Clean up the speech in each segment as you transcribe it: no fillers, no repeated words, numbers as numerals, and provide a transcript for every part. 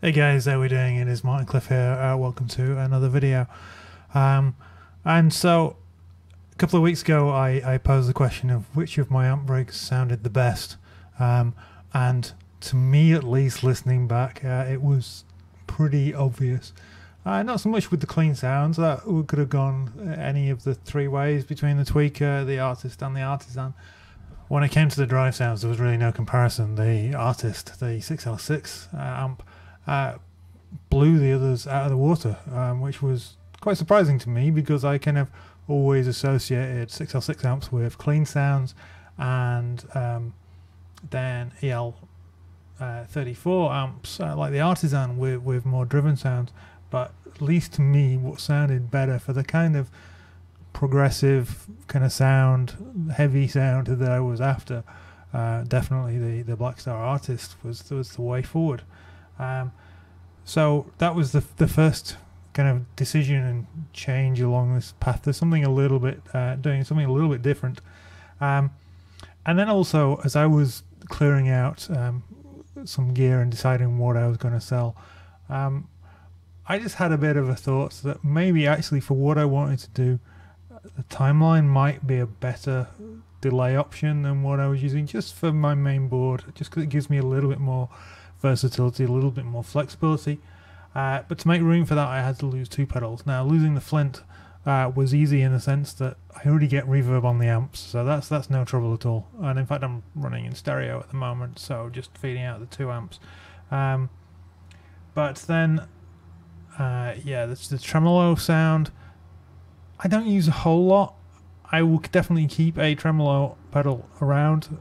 Hey guys, how we doing? It is Martin Cliff here. Welcome to another video. And so, a couple of weeks ago, I posed the question of which of my amp rigs sounded the best. And to me, at least, listening back, it was pretty obvious. Not so much with the clean sounds. That we could have gone any of the three ways between the Tweaker, the Artist, and the Artisan. When it came to the drive sounds, there was really no comparison. The Artist, the 6L6 amp, blew the others out of the water, which was quite surprising to me because I kind of always associated 6L6 amps with clean sounds, and then EL34 amps like the Artisan with more driven sounds. But at least to me, what sounded better for the kind of progressive kind of sound, heavy sound that I was after, definitely the Blackstar Artist was the way forward. So that was the first kind of decision and change along this path. There's something a little bit doing something a little bit different, and then also as I was clearing out some gear and deciding what I was going to sell, I just had a bit of a thought that maybe actually for what I wanted to do, the timeline might be a better delay option than what I was using just for my main board, just because it gives me a little bit more versatility, a little bit more flexibility. But to make room for that, I had to lose two pedals. Now, losing the Flint was easy in the sense that I already get reverb on the amps, so that's no trouble at all. And in fact, I'm running in stereo at the moment, so just feeding out the two amps. But then, yeah, the tremolo sound, I don't use a whole lot. I will definitely keep a tremolo pedal around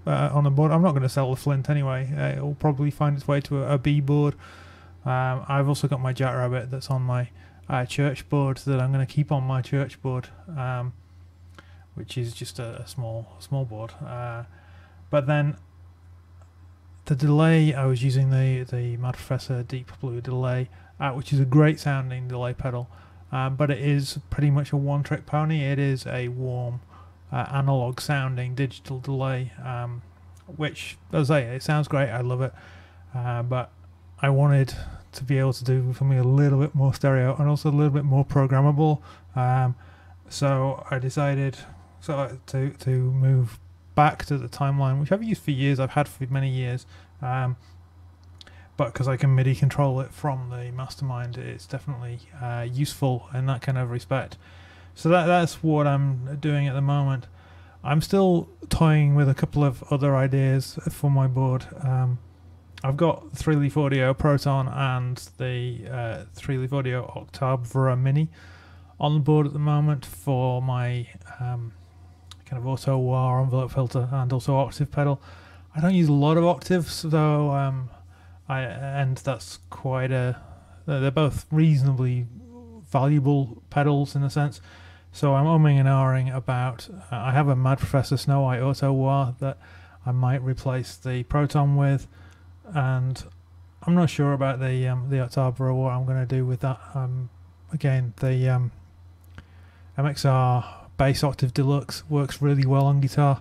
on the board. I'm not going to sell the Flint anyway. It will probably find its way to a B board. I've also got my Jackrabbit that's on my church board that I'm going to keep on my church board, which is just a small board. But then the delay, I was using the Mad Professor Deep Blue delay, which is a great sounding delay pedal, but it is pretty much a one-trick pony. It is a warm analog sounding digital delay, which, as I say, it sounds great. I love it, but I wanted to be able to do something a little bit more stereo and also a little bit more programmable. So I decided to move back to the timeline, which I've used for years. I've had for many years, but because I can MIDI control it from the Mastermind, it's definitely useful in that kind of respect. So that's what I'm doing at the moment. I'm still toying with a couple of other ideas for my board. I've got 3-leaf audio Proton and the 3-leaf audio Octave Mini on the board at the moment for my kind of auto wah envelope filter and also octave pedal. I don't use a lot of octaves, though. And that's quite they're both reasonably valuable pedals in a sense. So I'm umming and ahhing about. I have a Mad Professor Snow White auto wah that I might replace the Proton with, and I'm not sure about the Octave or what I'm going to do with that. Again, the MXR Bass Octave Deluxe works really well on guitar,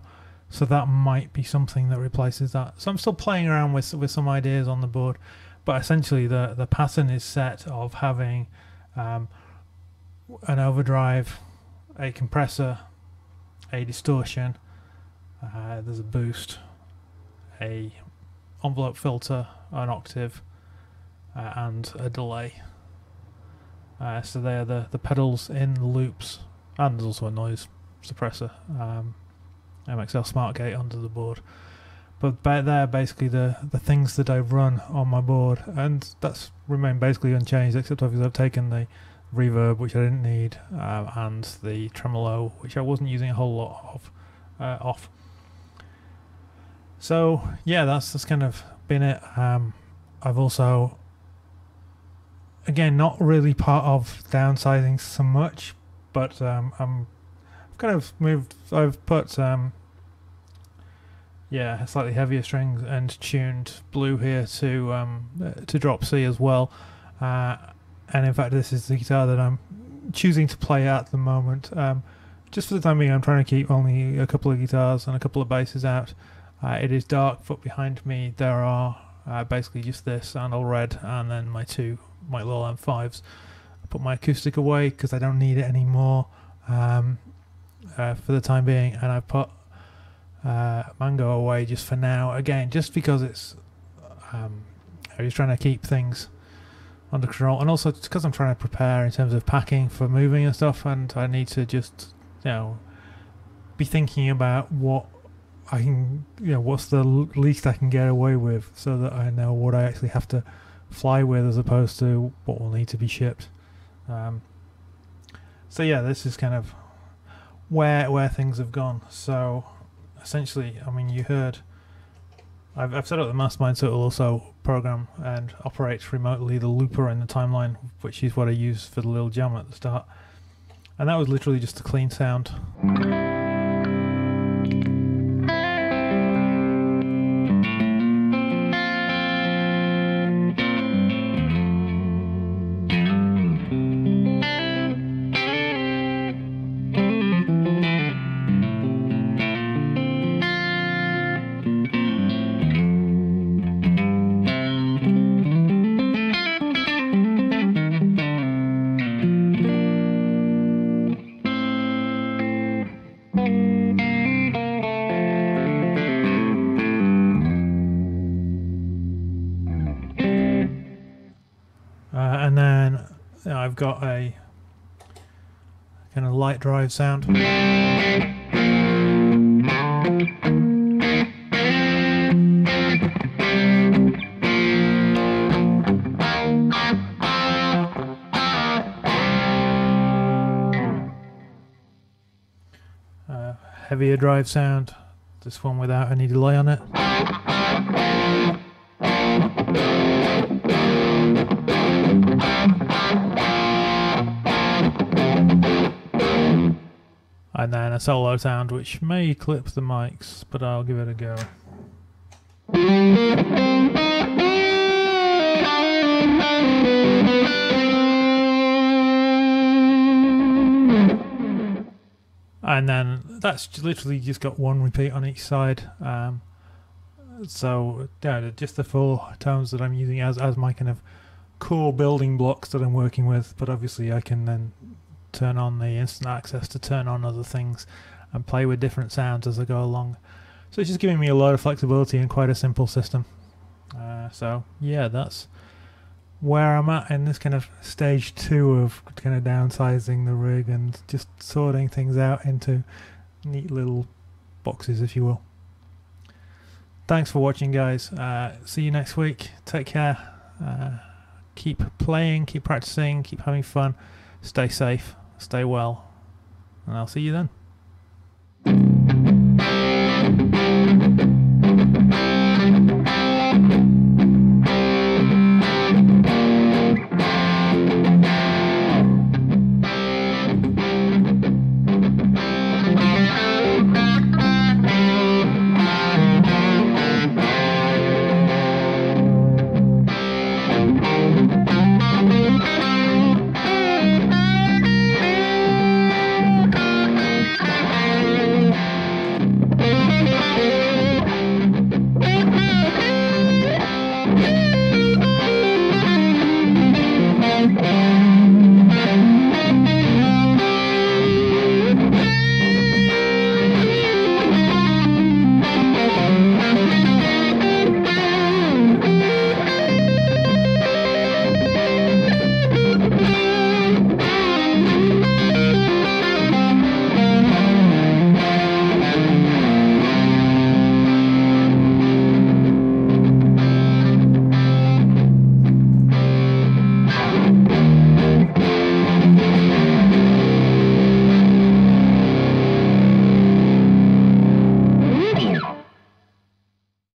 so that might be something that replaces that. So I'm still playing around with some ideas on the board, but essentially the pattern is set of having an overdrive, a compressor, a distortion, there's a boost, a envelope filter, an octave, and a delay. So they're the pedals in the loops, and there's also a noise suppressor, MXL Smart Gate under the board. But they're basically the things that I run on my board, and that's remained basically unchanged, except obviously I've taken the reverb, which I didn't need, and the tremolo, which I wasn't using a whole lot of, off. So yeah, that's kind of been it. I've also, again, not really part of downsizing so much, but I've kind of moved. I've put yeah, slightly heavier strings and tuned blue here to drop C as well. And in fact, this is the guitar that I'm choosing to play at the moment. Just for the time being, I'm trying to keep only a couple of guitars and a couple of basses out. It is dark, but behind me there are basically just this Sandal Red and then my two Mike Lowell M5s. I put my acoustic away because I don't need it anymore for the time being, and I put Mango away just for now, again just because it's I'm just trying to keep things under control, and also because I'm trying to prepare in terms of packing for moving and stuff, and I need to just, you know, be thinking about what I can, you know, what's the least I can get away with, so that I know what I actually have to fly with as opposed to what will need to be shipped. So yeah, this is kind of where things have gone. So essentially, I mean, you heard I've set up the mastermind so it will also program and operate remotely the looper in the timeline, which is what I used for the little jam at the start. And that was literally just a clean sound. And then I've got a kind of light drive sound. Heavier drive sound, this one without any delay on it. And then a solo sound which may clip the mics, but I'll give it a go. And then that's literally just got one repeat on each side. So yeah, just the four tones that I'm using as my kind of core building blocks that I'm working with, but obviously I can then turn on the instant access to turn on other things and play with different sounds as I go along. So it's just giving me a lot of flexibility and quite a simple system. So yeah, that's where I'm at in this kind of stage 2 of kind of downsizing the rig and just sorting things out into neat little boxes, if you will. Thanks for watching, guys. See you next week. Take care. Keep playing, keep practicing, keep having fun. Stay safe, stay well, and I'll see you then.